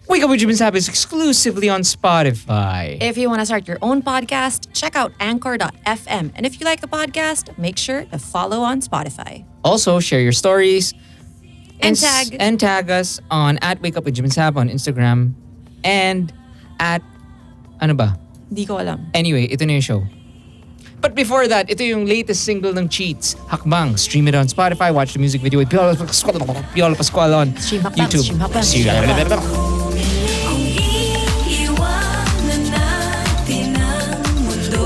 Wake Up with Jim and Saab is exclusively on Spotify. If you want to start your own podcast, check out anchor.fm. And if you like the podcast, make sure to follow on Spotify. Also, share your stories And tag us on @Wake Up with Jim and Saab on Instagram and at ano ba? Di ko alam. Anyway, ito na yung show. But before that, ito yung latest single ng Cheats, Hakbang. Stream it on Spotify, watch the music video with Piolo Pascual on Stream Hakbang, YouTube. Stream Hakbang. See you later.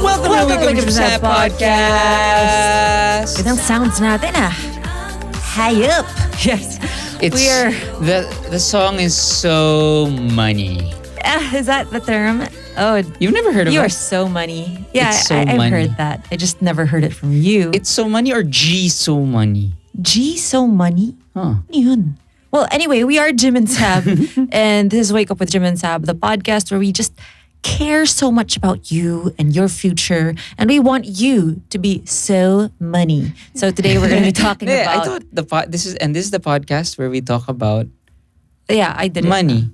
Welcome to the Wake Up with Jim and Saab podcast. Gandang sounds natin High up. Yes. We are the song is so money. Is that the term? Oh, You've never heard of you it? are so money. Yeah, It's so I've money. heard that. I just never heard it from you. It's so money or G so money? G so money? Huh. Ano yun? Well, anyway, we are Jim and Saab, and this is Wake Up with Jim and Saab, the podcast where we just care so much about you and your future, and we want you to be so money. So today we're going to be talking Yeah, about. I thought this is the podcast where we talk about Yeah, I did money.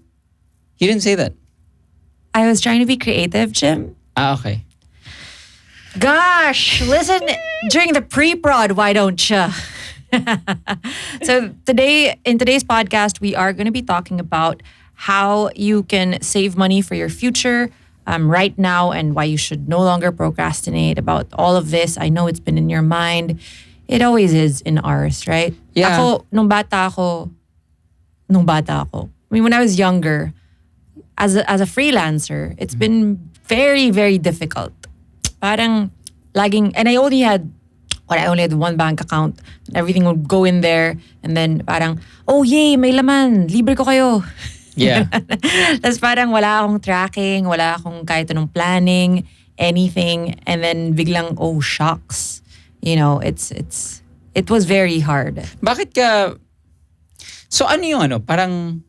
You didn't say that. I was trying to be creative, Jim. Okay. Gosh, listen during the pre-prod, why don't you? So in today's podcast, we are going to be talking about how you can save money for your future right now and why you should no longer procrastinate about all of this. I know it's been in your mind. It always is in ours, right? Yeah. Ako, nung bata ako, I mean, when I was younger, as a freelancer, it's been very, very difficult. Parang laging, and I only had one bank account. Everything would go in there, and then parang, oh yay, may laman, libre ko kayo. Yeah. Tapos parang wala akong tracking, wala akong kahit anong planning, anything, and then biglang, oh shucks. You know, it was very hard. Bakit ka... So ano yung parang...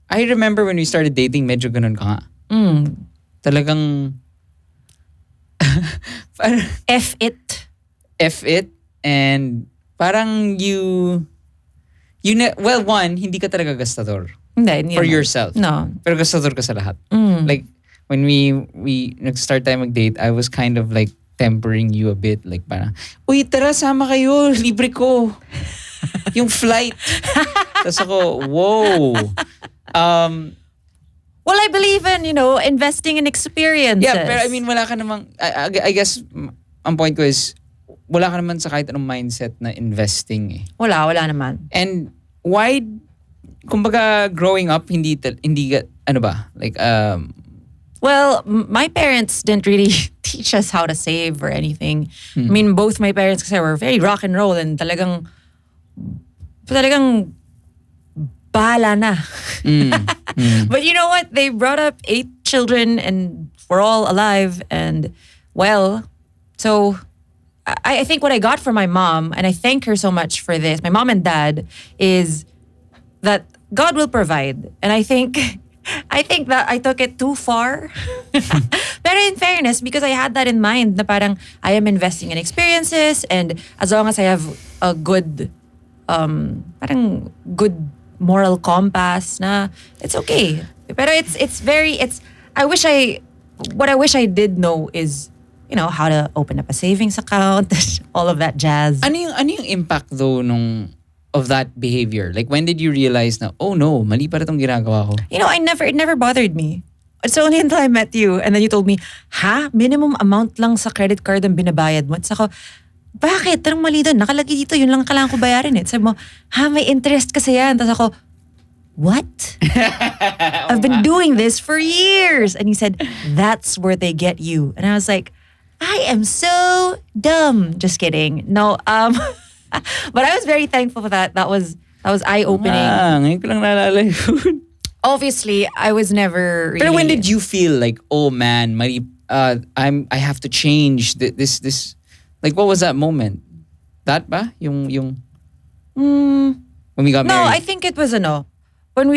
I remember when we started dating, medyo ganun ka nga. Talagang... F it. And parang one, hindi ka talaga gastador. Hindi For naman. yourself. No. Pero gastador ka sa lahat. Like, when we nag-start tayo mag-date, I was kind of like tempering you a bit. Like parang, uy, tara, sama kayo, libre ko. Yung flight. Tapos ako, whoa. Well, I believe in, investing in experiences. Yeah, pero I mean, wala ka namang, I guess, ang point ko is, wala ka naman sa kahit anong mindset na investing eh. Wala naman. And why, kumbaga, growing up, hindi ka, like, Well, my parents didn't really teach us how to save or anything. I mean, both my parents kasi were very rock and roll and talagang bahala na. But you know what? They brought up 8 children and we're all alive and well. So I think what I got from my mom, and I thank her so much for this, my mom and dad, is that God will provide. And I think that I took it too far. Pero in fairness, because I had that in mind na parang I am investing in experiences and as long as I have a good, parang good moral compass na it's okay. Pero what I wish I did know is, how to open up a savings account, all of that jazz. Ano yung impact though of that behavior? Like, when did you realize na, oh no, mali para itong ginagawa ko? It never bothered me. It's only until I met you and then you told me, minimum amount lang sa credit card ang binabayad mo. At sako, bakit? Tarang mali doon. Nakalagay dito, yun lang kailangan ko bayarin eh. Sabi mo, may interest kasi yan. Tapos ako, what? I've been doing this for years. And he said, that's where they get you. And I was like, I am so dumb. Just kidding. No, but I was very thankful for that. That was eye-opening. Ngayon ko lang naalala yun. Obviously, I was never really... Pero when did you feel like, oh man, I have to change this? Like, what was that moment? That ba? Yung when we got married? No, I think it was when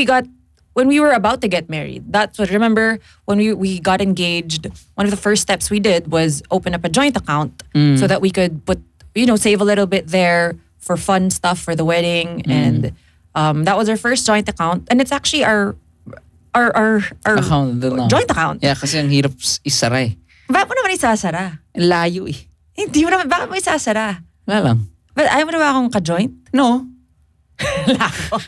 we were about to get married. That's what, remember when we got engaged, one of the first steps we did was open up a joint account so that we could put, save a little bit there for fun stuff for the wedding. And that was our first joint account. And it's actually our our Account, no. joint account. Yeah, kasi ang hirap isara eh. Bakit mo naman isasara? Layo eh. Hindi mo naman, bakit mo isasara? Wala lang. But ayaw mo na ba akong ka-joint? No. Lako.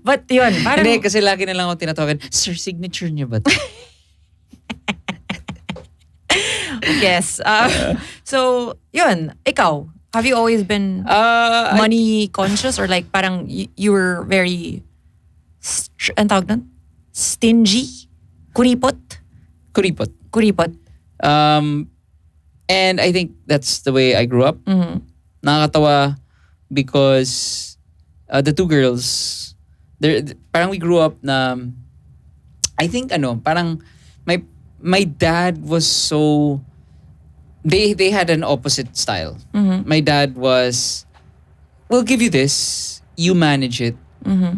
But yun, parang... Hindi, kasi lagi na lang ako tinatawagan, Sir, signature niyo ba? Yes. So, yun. Ikaw, have you always been money conscious or like parang you were very ang tawag nun? Stingy? Kuripot? Kuripot. And I think that's the way I grew up. Mm-hmm. Nakakatawa because the two girls, parang we grew up na, I think parang my dad was so, they had an opposite style. Mm-hmm. My dad was, we'll give you this, you manage it,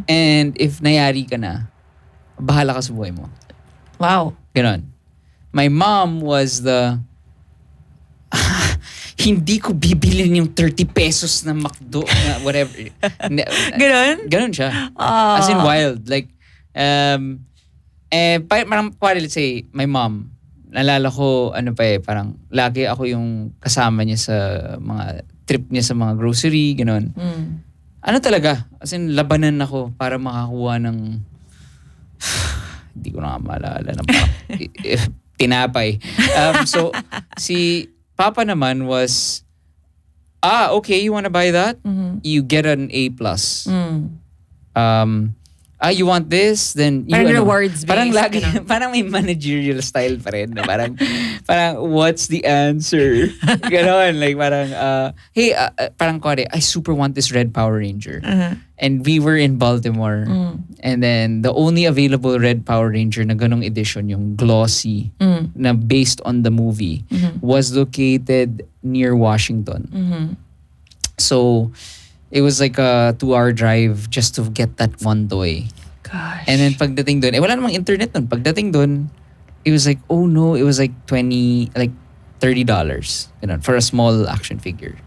and if nayari ka na, bahala ka sa buhay mo. Wow. Ganon. My mom was the, hindi ko bibilin yung 30 pesos na McDo na whatever. Ganon siya. As in wild. Like, parang, let's say, my mom, nalala ko, parang, lagi ako yung kasama niya sa mga trip niya sa mga grocery, ganon. Ano talaga? As in, labanan ako para makakuha ng, hindi ko na nga maalala ng tinapay. So, si Papa naman was, okay, you wanna buy that? You get an A+. You want this? Then you parang rewards based. Parang lagi, parang may managerial style pa rin. Parang what's the answer? Ganon. Like parang, hey, parang kore, I super want this red Power Ranger. And we were in Baltimore. And then the only available red Power Ranger na ganong edition, yung glossy, na based on the movie, was located near Washington. So, it was like a 2-hour drive just to get that one toy. Gosh. And then pagdating doon, wala namang internet nun. Pagdating doon, it was like, oh no, it was like $30, you know, for a small action figure.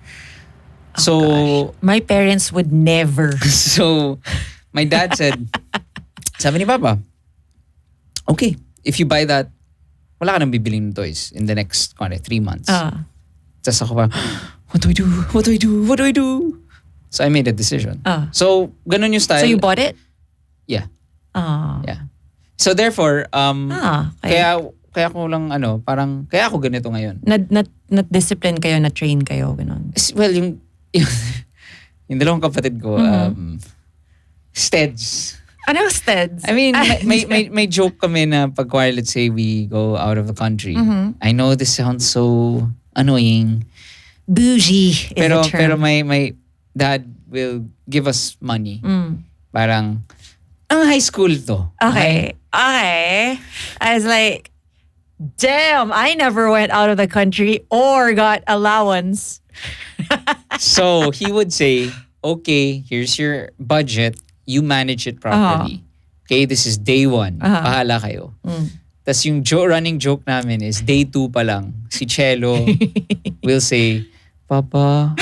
Oh, so, gosh. My parents would never. So, my dad said, sabi ni Papa, okay, if you buy that, wala ka nang bibiling ng toys in the next 3 months. Tapos ako pa, what do I do? What do I do? What do I do? So I made a decision. So, ganun yung style. So you bought it? Yeah. Oh. Yeah. So therefore, okay. kaya ko lang parang, kaya ako ganito ngayon. Na-discipline kayo, na-train kayo, ganun? Well, yung dalawang kapatid ko, Steds. Ano Steds? I mean, may joke kami na pag let's say we go out of the country. I know this sounds so annoying. Bougie is the term. Pero my dad will give us money. Parang, ang high school to. Okay. I was like, damn, I never went out of the country or got allowance. So, he would say, okay, here's your budget. You manage it properly. Okay, this is day 1. Pahala kayo. Tas yung running joke namin is day 2 pa lang. Si Chelo will say, Papa,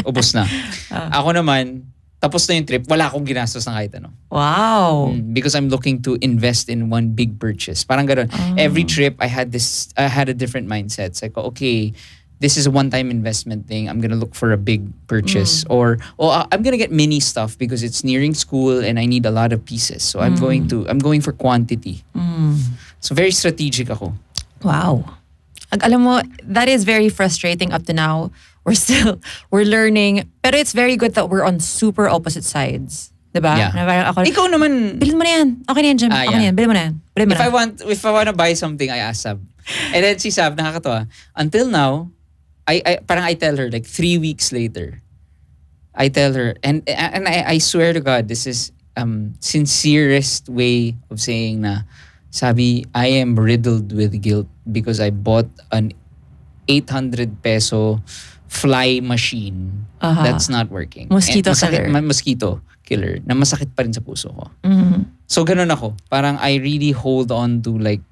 ubos na. Ako naman, tapos na yung trip, wala akong ginastos ng kahit ano. Wow. Because I'm looking to invest in one big purchase. Parang gano'n. Every trip, I had a different mindset. It's like, okay, this is a one-time investment thing. I'm gonna look for a big purchase. Or I'm gonna get mini stuff because it's nearing school and I need a lot of pieces. So I'm going for quantity. So very strategic ako. Wow. Alam mo, that is very frustrating up to now. We're learning. Pero it's very good that we're on super opposite sides. Diba? Yeah. Ako, ikaw naman. Bilhin mo na yan. Okay na yan, Jim. Okay na yan. Bilhin mo na yan. If I want to buy something, I ask Saab. And then si Saab, nakakatawa. Until now, I tell her like 3 weeks later, I tell her, and I swear to God, this is sincerest way of saying na, sabi, I am riddled with guilt because I bought an 800 peso fly machine that's not working. Mosquito killer. Mosquito killer. Na masakit pa rin sa puso ko. So ganun ako. Parang I really hold on to like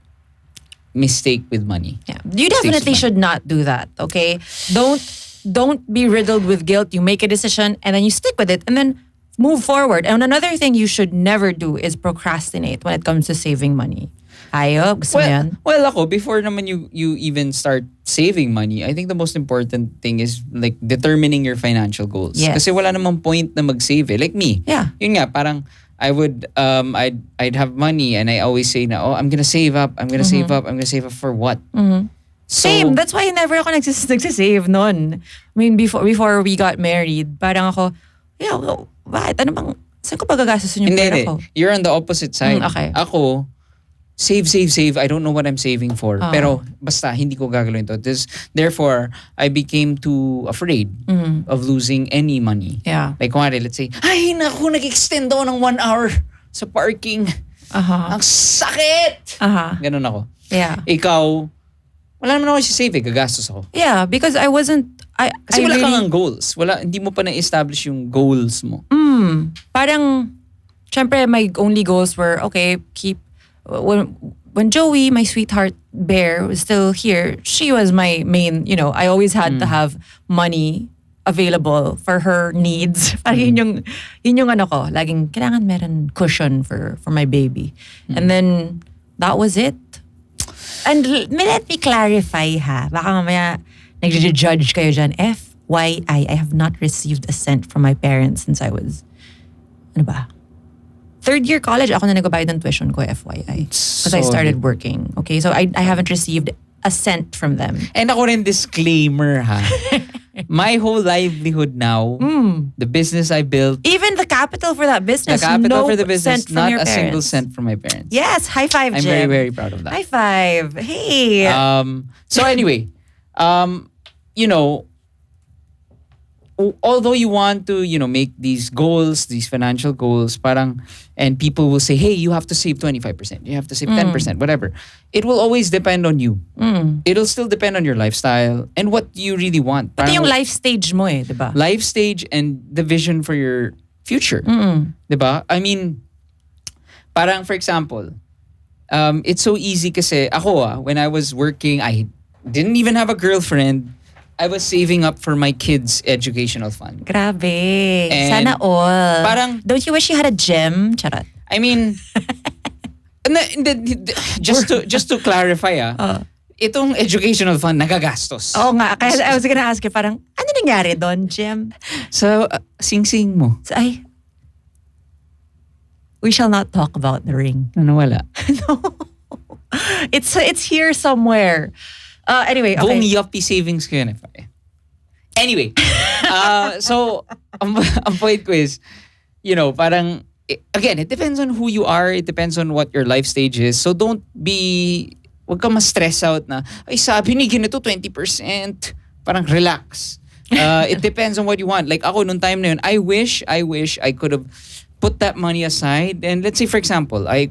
mistake with money. Yeah. You definitely should not do that, okay? Don't be riddled with guilt. You make a decision and then you stick with it. And then move forward. And another thing you should never do is procrastinate when it comes to saving money. Ayo, gusto mo yan? Well, ako, before naman you even start saving money, I think the most important thing is like determining your financial goals. Yes. Kasi wala namang point na mag-save eh. Like me. Yeah. Yun nga, parang I would, I'd have money and I always say na, I'm gonna save up, I'm gonna save up, I'm gonna save up for what? So, Same. That's why never ako nagsisave nun. I mean, before we got married, parang ako, bakit? Ano bang, saan ko pagagastusin yung pera ko? You're on the opposite side. Okay. Ako, save. I don't know what I'm saving for. Pero basta, hindi ko gagawin to. Therefore, I became too afraid of losing any money. Yeah. Like, kumari, let's say, ay, naku, nag-extend ako ng 1 hour sa parking. Ang sakit! Ganun ako. Yeah. Ikaw, wala naman ako si save gagastos ako. Yeah, because I wasn't, Kasi wala kang goals. Hindi mo pa na-establish yung goals mo. Parang, syempre, my only goals were, okay, when Joey, my sweetheart bear, was still here, she was my main, I always had to have money available for her needs. Parang yun yung ano ko, laging kailangan meron cushion for my baby. And then, that was it. And let me clarify ha, baka mamaya nag-judge kayo dyan. FYI, I have not received a cent from my parents since I was, ano ba? 3rd year college, ako na nagbabayad ng tuition ko, FYI. Because I started working. Okay, so I haven't received a cent from them. And ako rin disclaimer ha. My whole livelihood now, the business I built. Even the capital for that business, for the business, cent from not your a single parents. cent from my parents. Yes, high five, I'm Jim. very, very proud of that. High five. Hey. So anyway, although you want to, make these goals, these financial goals, and people will say, hey, you have to save 25%, you have to save 10%, whatever. It will always depend on you. It'll still depend on your lifestyle and what you really want. Pati yung life stage mo diba? Life stage and the vision for your future. Diba? I mean, parang for example, it's so easy kasi ako when I was working, I didn't even have a girlfriend. I was saving up for my kids' educational fund. Grabe. And sana all. Parang, don't you wish you had a gym? Charot. I mean, just to clarify itong educational fund nagagastos. Oo nga. Kaya I was gonna ask you, parang, ano nangyari doon, Jim? So, sing-sing mo. So, we shall not talk about the ring. Ano wala? No. It's here somewhere. Anyway, okay. Buong yuppie savings ko yun. Anyway, so, ang point ko is, parang, again, it depends on who you are. It depends on what your life stage is. So wag ka ma-stress out na, ay sabi ni ganito 20%. Parang relax. It depends on what you want. Like ako, nung time na yun, I wish I could have put that money aside. And let's say, for example, I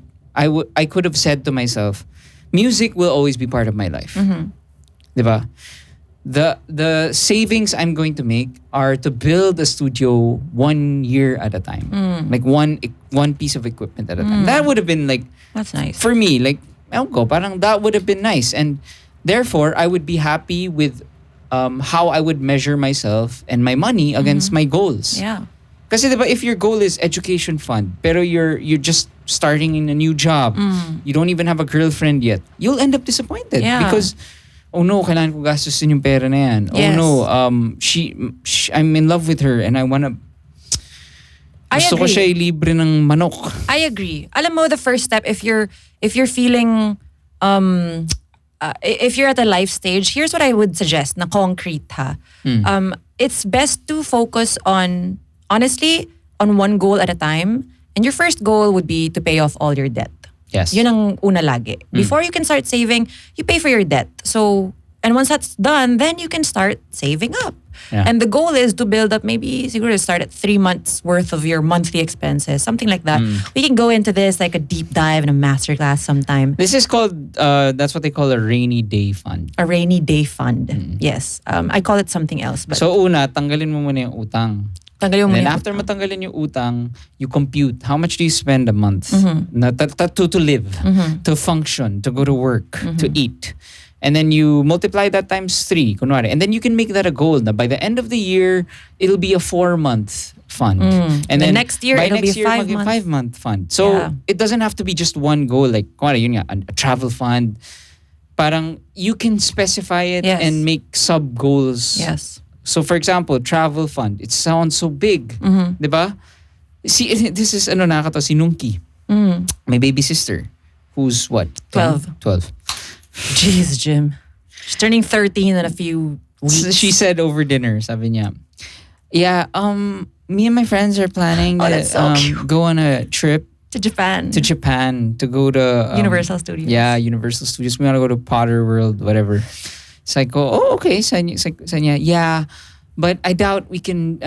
could have said to myself, music will always be part of my life. Diba? The savings I'm going to make are to build a studio 1 year at a time. Like one piece of equipment at a time. That would have been like, that's nice. For me, like, parang that would have been nice. And therefore, I would be happy with how I would measure myself and my money against my goals. Yeah. Kasi diba, if your goal is education fund, pero you're just starting in a new job, you don't even have a girlfriend yet, you'll end up disappointed. Yeah. Because, oh no, kailangan ko gastusin yung pera na yan. Yes. Oh no, I'm in love with her and I wanna... Gusto ko siya libre ng manok. I agree. Alam mo, the first step, if you're feeling, if you're at a life stage, here's what I would suggest, na concrete ha. It's best to focus honestly, on one goal at a time. And your first goal would be to pay off all your debt. Yes. Yun ang una lagi. Before you can start saving, you pay for your debt. So, and once that's done, then you can start saving up. Yeah. And the goal is to build up maybe, siguro start at 3 months worth of your monthly expenses, something like that. We can go into this like a deep dive in a masterclass sometime. This is called, that's what they call a rainy day fund. A rainy day fund. Yes. I call it something else. But So una, tanggalin mo muna yung utang. tanggalin mo And then muna yung after matanggalin yung utang, you compute how much do you spend a month to live, to function, to go to work, to eat. And then you multiply that times 3, kunwari. And then you can make that a goal. Na by the end of the year, it'll be a 4-month fund. And The then next year, by it'll next be year, a 5 maging month. 5-month fund. So Yeah. it doesn't have to be just one goal. Like, kunwari, yun nga, a travel fund. Parang you can specify it Yes. and make sub goals. Yes. So for example, travel fund. It sounds so big. Diba? See, this is nakakatawa, si Nungki. My baby sister. Who's what? 12. 12. Jeez, Jim. She's turning 13 in a few weeks. So she said over dinner, sabi niya, yeah, me and my friends are planning Oh, to that's so cute. go on a trip To Japan. to Japan to go to Universal Studios. Yeah, Universal Studios. We want to go to Potter World, whatever. It's like, oh, okay. Sabi niya, yeah, but I doubt we can,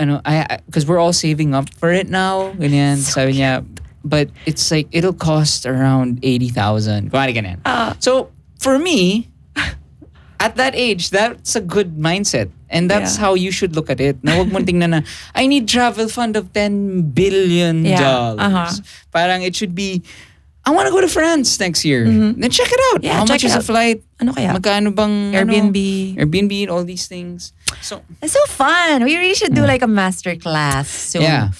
because we're all saving up for it now. Ganyan. Sabi niya, but it's like, it'll cost around 80,000. Kumari ganyan. So, for me, at that age, that's a good mindset. And that's Yeah. how you should look at it. Na huwag mong tingnan na, I need travel fund of $10 billion. Yeah. Parang it should be, I want to go to France next year. Then check it out. Yeah, How check much it is a out. flight? Ano kaya? Magkano bang Airbnb. Airbnb, all these things. So, It's so fun. We really should do like a master class soon. Yeah.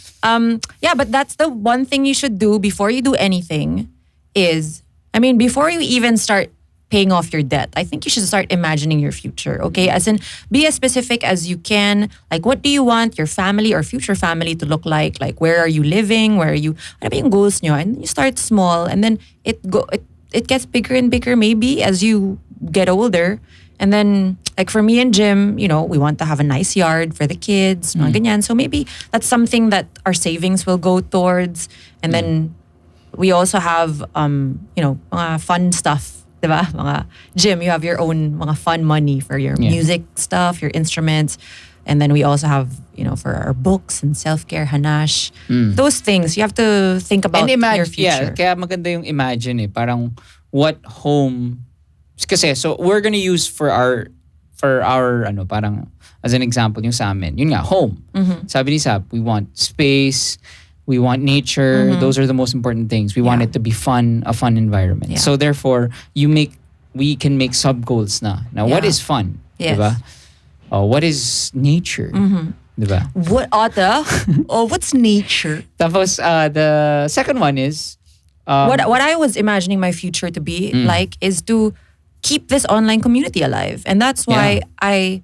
Yeah, but that's the one thing you should do before you do anything is, before you even start paying off your debt, I think you should start imagining your future, okay? As in, be as specific as you can. Like, what do you want your family or future family to look like? Like, where are you living? Where are you, ano ba yung goals nyo? And you start small and then it gets bigger and bigger maybe as you get older. And then, like for me and Jim, we want to have a nice yard for the kids, mga ganyan. So maybe that's something that our savings will go towards. And then we also have, mga fun stuff. Diba? Jim, you have your own mga fun money for your music stuff, your instruments. And then we also have, for our books and self-care, hanash. Those things, you have to think about and imagine, your future. yeah, kaya maganda yung imagine parang what home, kasi so we're gonna use for our parang as an example yung sa amin, yun nga, home. Sabi ni Saab, we want space, we want nature. Those are the most important things. We want it to be fun, a fun environment. Yeah. So therefore, we can make sub goals na. Now, what Yeah. is fun? Yes. Diba? What is nature? Diba? What other? What's nature? Tapos, the second one is What I was imagining my future to be like is to keep this online community alive. And that's why I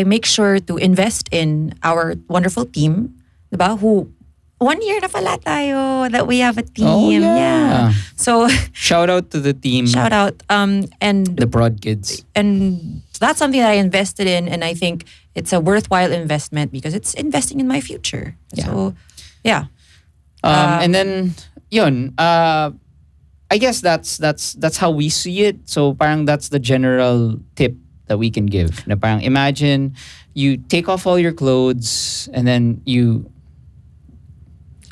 make sure to invest in our wonderful team, diba? Who 1 year na pala tayo that we have a team. Oh, yeah. So shout out to the team. shout out. And The Broad Kids. and that's something that I invested in, and I think it's a worthwhile investment because it's investing in my future. Yeah. So yeah. And then yun, I guess that's how we see it. So parang that's the general tip that we can give. Na parang imagine you take off all your clothes and then you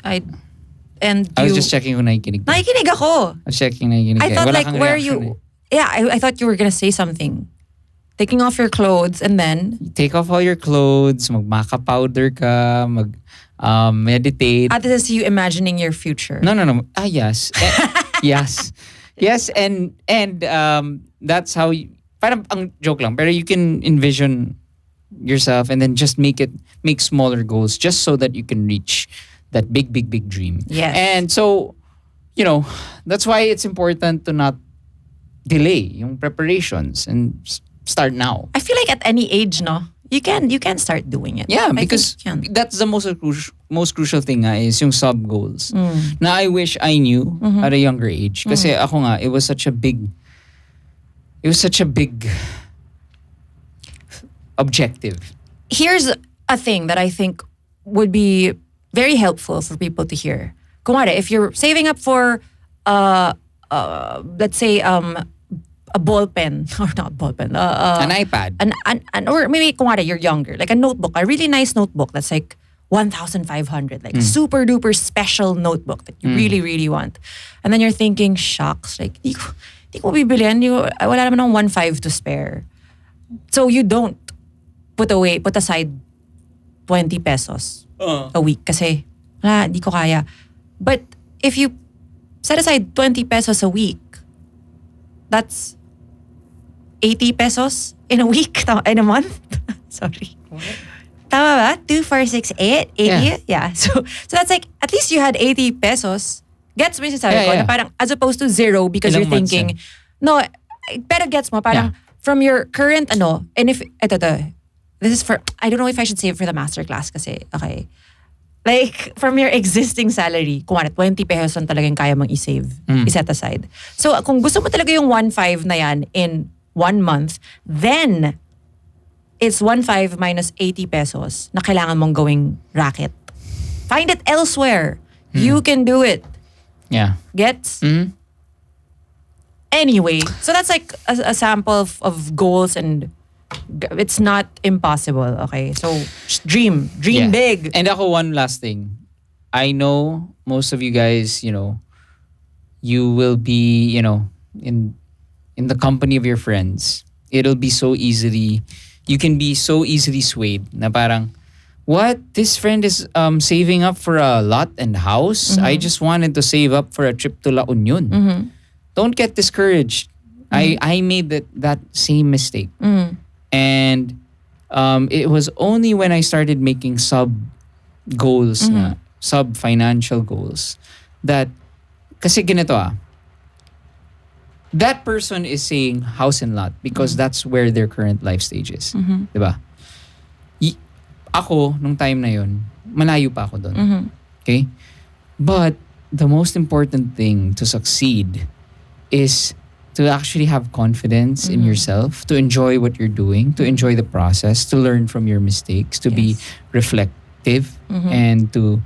I was just checking kung nakikinig ka. Nakikinig ako. I was checking nakikinig ka. I thought Wala like kang where reaction you I thought you were gonna say something. Taking off your clothes and then You take off all your clothes, mag-maca powder ka, meditate. this is you imagining your future. No. Yes. Yes, and that's how you, parang ang joke lang, pero you can envision yourself and then just make smaller goals just so that you can reach that big dream. Yes. And so, that's why it's important to not delay yung preparations and start now. I feel like at any age, no, you can start doing it. Yeah, I think because you can. that's the most crucial thing nga is yung sub goals. Na I wish I knew at a younger age. Kasi ako nga, it was such a big objective. Here's a thing that I think would be very helpful for people to hear. Kumare, if you're saving up for let's say a ball pen or not ball pen, An iPad. an or maybe kumare you're younger, like a notebook, a really nice notebook that's like 1,500, like a super duper special notebook that you really really want, and then you're thinking, shucks, like di ko bibilihan, wala naman ng 1,500 to spare, so you don't put aside 20 pesos a week kasi wala, di ko kaya. But if you set aside 20 pesos a week, that's 80 pesos in a week, in a month. Sorry. Tama ba? 2, 4, 6, 8? 80? Yeah. So that's like, at least you had 80 pesos. Gets mo yung sinasabi ko? Na parang, as opposed to zero because Ilang you're thinking, no, pero gets mo, parang from your current and if, this is for, I don't know if I should say it for the masterclass kasi, okay. Like, from your existing salary, kung 20 pesos lang talagang kaya mong i-save, i-set aside. So, kung gusto mo talaga yung 1.5 na yan in 1 month, then, it's 1.5 minus 80 pesos na kailangan mong gawing racket. Find it elsewhere. You can do it. Yeah. Gets? Anyway, so that's like a sample of goals, and it's not impossible, okay? So, just dream big. And ako, one last thing. I know most of you guys, you will be, in the company of your friends. It'll be so easily, you can be so easily swayed na parang, what? This friend is saving up for a lot and house? I just wanted to save up for a trip to La Union. Don't get discouraged. I made that same mistake. And it was only when I started making sub goals, sub financial goals, that kasi ganito that person is saying house and lot because that's where their current life stage is. Diba? Ako, nung time na yun, malayo pa ako doon. Okay? But the most important thing to succeed is to actually have confidence in yourself, to enjoy what you're doing, to enjoy the process, to learn from your mistakes, to be reflective, and to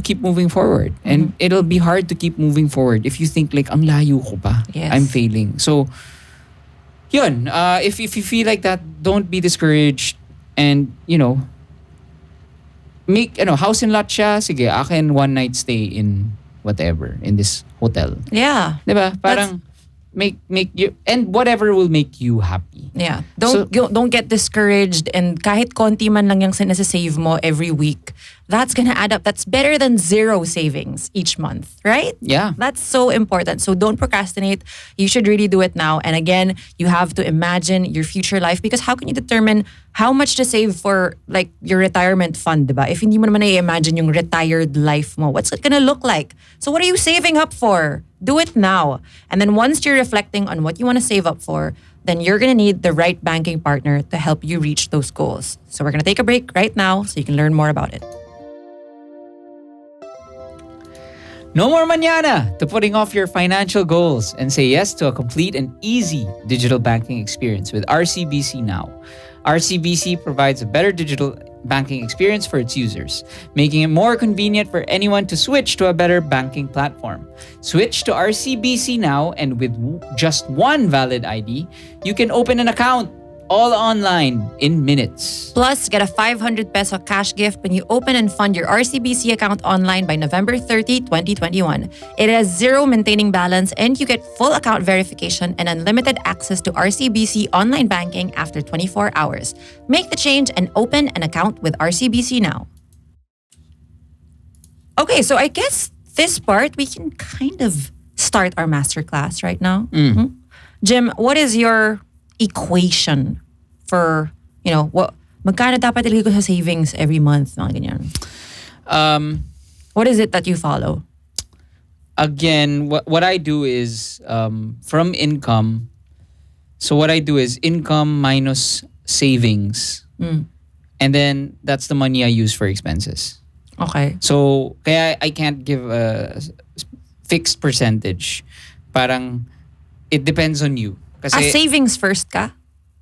keep moving forward. And it'll be hard to keep moving forward if you think like, ang layo ko pa, I'm failing. So, yun, if you feel like that, don't be discouraged, and, make, house and lot siya, sige, akin one night stay in whatever, in this hotel. Yeah. Diba? Parang, make you, and whatever will make you happy. Yeah. Don't get discouraged, and kahit konti man lang yung sinasave mo every week, that's gonna add up. That's better than zero savings each month, right? Yeah. That's so important. So don't procrastinate. You should really do it now. And again, you have to imagine your future life, because how can you determine how much to save for like your retirement fund, diba? If hindi mo naman i-imagine yung retired life mo, what's it gonna look like? So what are you saving up for? Do it now. And then once you're reflecting on what you want to save up for, then you're going to need the right banking partner to help you reach those goals. So we're going to take a break right now so you can learn more about it. No more mañana to putting off your financial goals, and say yes to a complete and easy digital banking experience with RCBC Now. RCBC provides a better digital banking experience for its users, making it more convenient for anyone to switch to a better banking platform. Switch to RCBC Now, and with just one valid ID, you can open an account all online in minutes. Plus, get a 500 peso cash gift when you open and fund your RCBC account online by November 30, 2021. It has zero maintaining balance, and you get full account verification and unlimited access to RCBC online banking after 24 hours. Make the change and open an account with RCBC now. Okay, so I guess this part, we can kind of start our masterclass right now. Jim, what is your equation for, what magkano dapat ilagay ko sa savings every month, mga ganyan? What is it that you follow? Again, what I do is from income. So what I do is income minus savings. And then that's the money I use for expenses. Okay. So kaya I can't give a fixed percentage. Parang it depends on you. Kasi savings first ka?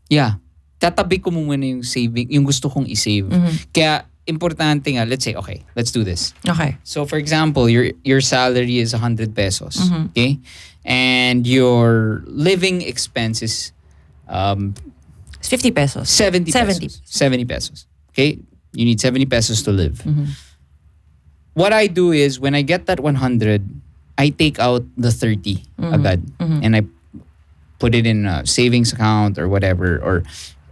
Yeah. Tatabi ko muna yung saving, yung gusto kong i-save. Kaya importante nga, let's say, okay, let's do this. Okay. So for example, your salary is 100 pesos. Okay? And your living expense is It's 50 pesos. 70 pesos. 70 pesos. Okay? You need 70 pesos to live. What I do is when I get that 100, I take out the 30 agad. And I put it in a savings account or whatever, or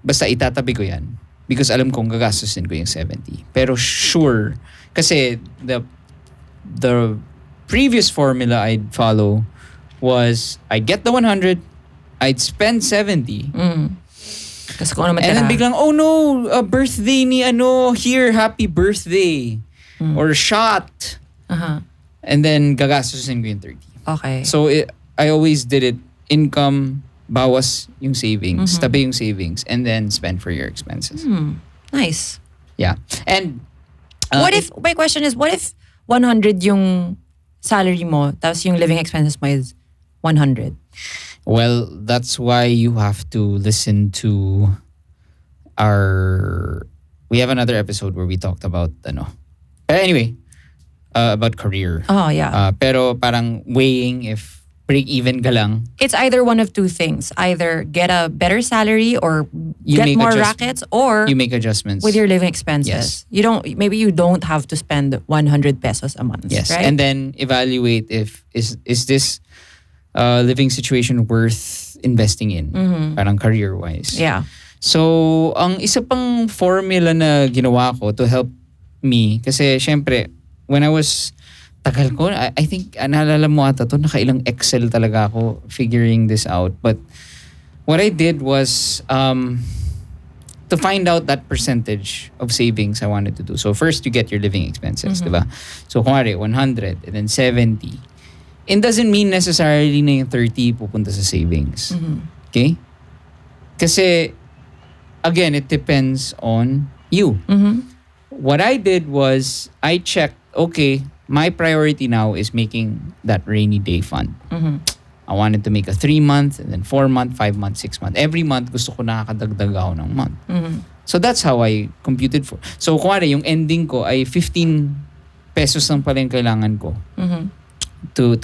basta itatabi ko yan because alam kong gagastusin ko yung 70. Pero sure, kasi the previous formula I'd follow was I get the 100, I'd spend 70. Kasi kung ano And then matira. biglang, oh no, a birthday ni ano, here, happy birthday. Or shot. And then gagastusin ko yung 30. Okay. So I always did it, income, bawas yung savings, tabi yung savings, and then spend for your expenses. Nice. Yeah. And What if, my question is, what if 100 yung salary mo, tapos yung living expenses mo is 100? Well, that's why you have to listen to we have another episode where we talked about anyway, about career. Oh, yeah. Pero parang weighing if break even ka lang. It's either one of two things. Either get a better salary or You get make more adjust- rackets, or You make adjustments. with your living expenses. Yes. Maybe you don't have to spend 100 pesos a month. Yes. Right? And then evaluate if is this living situation worth investing in. Parang career-wise. Yeah. So, ang isa pang formula na ginawa ko to help me, kasi syempre, when I was, tagal ko, I think, naalala mo ata to, nakailang Excel talaga ako figuring this out. But what I did was to find out that percentage of savings I wanted to do. So first, you get your living expenses, diba? So kunwari, 100, and then 70. It doesn't mean necessarily na yung 30 pupunta sa savings. Okay? Kasi, again, it depends on you. What I did was, I checked, okay, my priority now is making that rainy day fund. I wanted to make a 3-month, and then 4-month, 5-month, 6-month. Every month, gusto ko nakakadagdag ako ng month. So that's how I computed for. So, kunwari, yung ending ko ay 15 pesos lang pala yung kailangan ko. To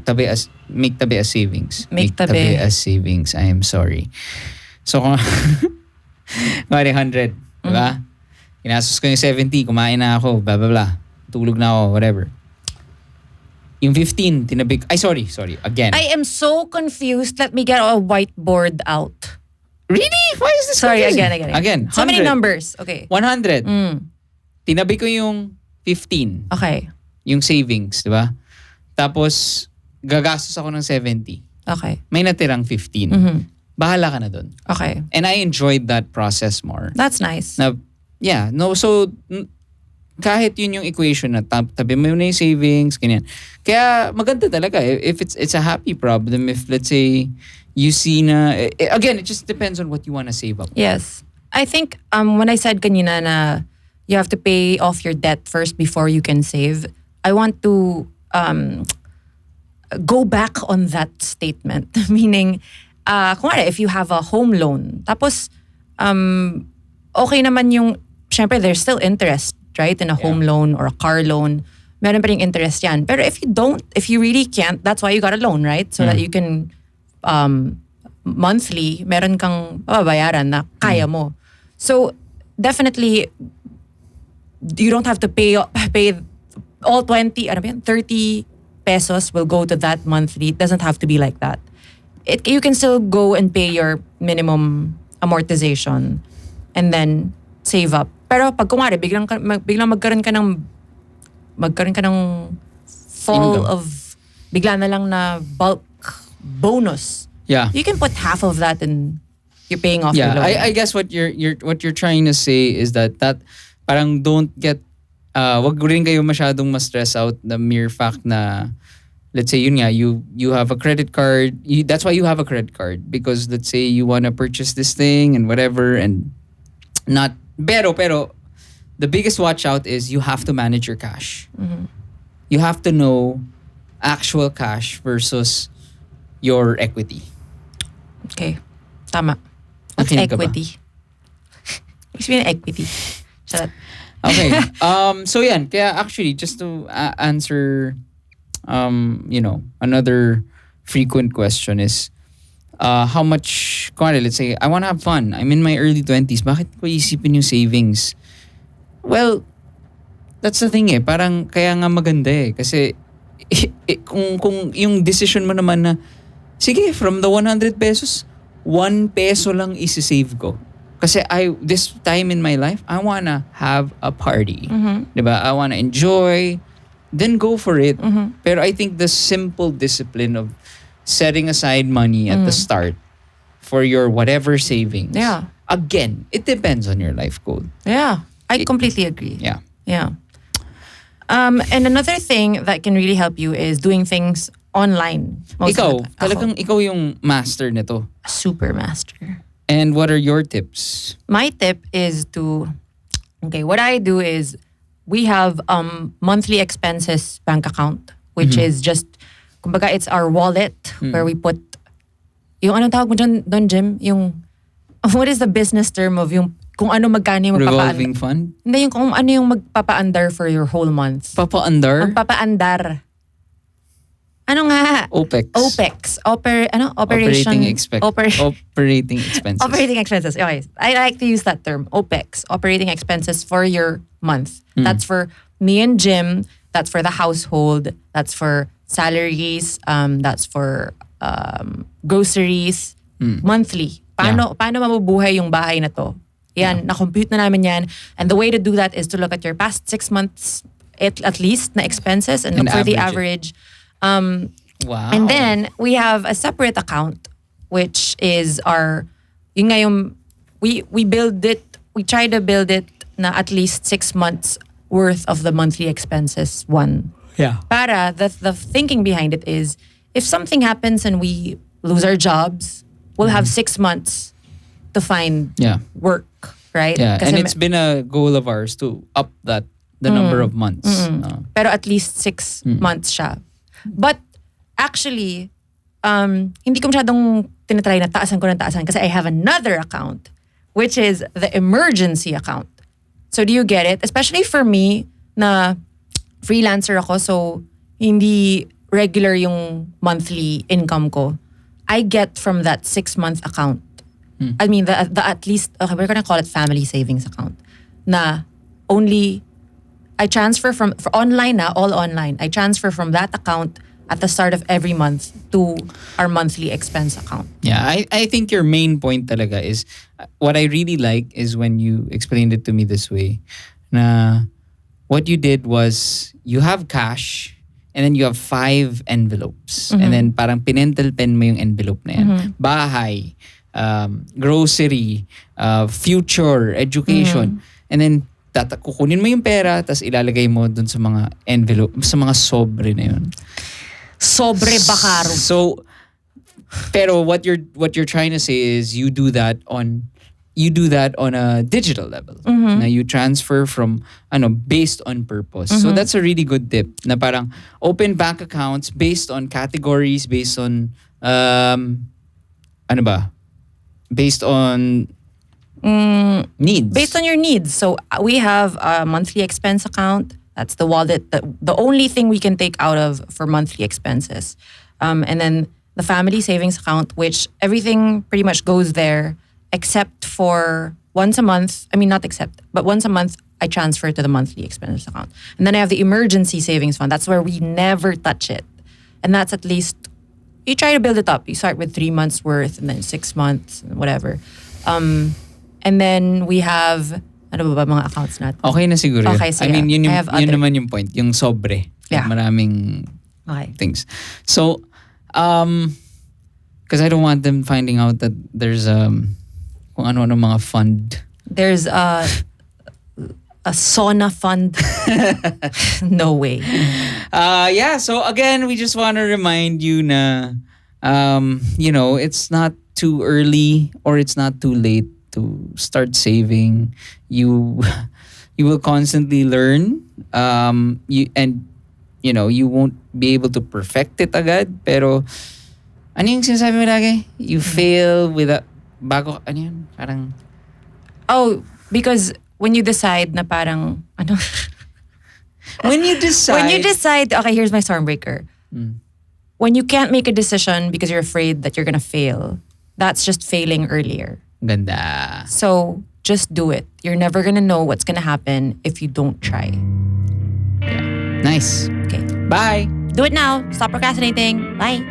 tabi as make tabi as savings. Make tabi as savings. I am sorry. So kung 100, diba? Ginastos ko yung 70, kumain na ako, blah blah blah. Tulog na ako, whatever. Yung 15, tinabi ko. Ay, sorry. Again. I am so confused. Let me get a whiteboard out. Really? Why is this Sorry, confusing? again. So many numbers. Okay. 100. Tinabi ko yung 15. Okay. Yung savings, diba? Tapos, gagastos ako ng 70. Okay. May natirang 15. Bahala ka na dun. Okay. And I enjoyed that process more. That's nice. Na, kahit yun yung equation na tabi mo na yung savings, ganyan. Kaya maganda talaga if it's a happy problem if let's say you see na, again, it just depends on what you want to save up. Yes. I think when I said kanina na you have to pay off your debt first before you can save, I want to go back on that statement. Meaning, kunwari, if you have a home loan, tapos, okay naman yung, syempre, there's still interest, right? In a home loan or a car loan. Meron pa rin interest yan. Pero if you really can't, that's why you got a loan, right? So that you can, monthly, meron kang babayaran na kaya mo. So, definitely, you don't have to pay all 30 pesos will go to that monthly. It doesn't have to be like that. You can still go and pay your minimum amortization and then save up. Pero pag kumari, biglang magkaroon ka ng fall Income. of, bigla na lang na bulk bonus. Yeah. You can put half of that and you're paying off your loan. I guess what you're trying to say is that parang don't get wag rin kayo masyadong ma-stress out the mere fact na let's say yun nga you have a credit card. That's why you have a credit card, because let's say you want to purchase this thing and whatever, and not pero the biggest watch out is you have to manage your cash. You have to know actual cash versus your equity. Okay. Tama. What's Nakinig ka ba? equity? What's mean equity? Shut up. Okay. So yan. Kaya actually, just to answer, another frequent question is, how much, let's say, I want to have fun. I'm in my early 20s. Bakit ko isipin yung savings? Well, that's the thing Parang kaya nga maganda Kasi kung yung decision mo naman na, sige, from the 100 pesos, 1 peso lang isi-save ko. Kasi this time in my life, I wanna have a party. Diba? I wanna enjoy. Then go for it. Pero I think the simple discipline of setting aside money at the start for your whatever savings. Yeah. Again, it depends on your life goal. Yeah. I completely agree. Yeah. Yeah. And another thing that can really help you is doing things online. Most Ikaw, of the time. talagang ikaw yung master nito. Super master. And what are your tips? My tip is what I do is we have monthly expenses bank account, which is just, kumbaga, it's our wallet where we put, yung anong tawag mo doon, Jim? Yung, what is the business term of yung, kung ano magkano yung Revolving fund? Hindi, yung kung ano yung magpapaandar for your whole month. Papaandar? Magpapaandar. Ano nga? OPEX. Operation. Operating expenses. Operating expenses. Okay. I like to use that term. OPEX. Operating expenses for your month. That's for me and Jim. That's for the household. That's for salaries. That's for groceries. Monthly. Paano mabubuhay yung bahay na to? Yan, na-compute na namin yan. And the way to do that is to look at your past 6 months at least na expenses and look for the average. Wow. And then we have a separate account, which is we build it, we try to build it na at least 6 months worth of the monthly expenses one. Yeah. Para the thinking behind it is, if something happens and we lose our jobs, we'll have 6 months to find work, right? Yeah, and it's been a goal of ours to up the number of months. Pero at least 6 months siya. But actually, hindi ko masyadong tinatry na taasan kasi I have another account, which is the emergency account. So do you get it? Especially for me, na freelancer ako, so hindi regular yung monthly income ko. I get from that 6-month account. I mean, the at least, okay, we're gonna call it family savings account. Na only, I transfer for online all online. I transfer from that account at the start of every month to our monthly expense account. Yeah, I think your main point talaga is, what I really like is when you explained it to me this way, na what you did was, you have cash, and then you have 5 envelopes. And then parang pinental pen mo yung envelope na yan. Bahay, grocery, future, education. And then kukunin mo yung pera, tas ilalagay mo dun sa mga envelope, sa mga sobre na yun. Sobre bakaro. So, pero what you're trying to say is, you do that on a digital level. Na you transfer from based on purpose. So that's a really good tip. Na parang open bank accounts based on categories, based on based on needs. Based on your needs. So we have a monthly expense account. That's the wallet, the only thing we can take out of for monthly expenses. And then the family savings account, which everything pretty much goes there, except for once a month. I mean, not except, but once a month, I transfer to the monthly expenses account. And then I have the emergency savings fund. That's where we never touch it. And that's at least, you try to build it up. You start with 3 months worth, and then 6 months, whatever. And then we have, ano ba mga accounts natin? Okay na siguro. Okay, sige. I mean, yun other. naman yung point. Yung sobre. Yeah. Maraming Okay. things. So, because I don't want them finding out that there's kung ano-ano mga fund. There's a sauna fund. No way. Yeah, so again, we just want to remind you na, it's not too early or it's not too late to start saving. You will constantly learn. You won't be able to perfect it agad. Pero, ano yung sinasabi mo lagi? You fail bago, ano yun? Parang, oh, because when you decide na parang, ano? When you decide, okay, here's my stormbreaker. When you can't make a decision because you're afraid that you're gonna fail, that's just failing earlier. Ganda. So, just do it. You're never gonna know what's gonna happen if you don't try. Yeah. Nice. Okay. Bye. Do it now. Stop procrastinating. Bye.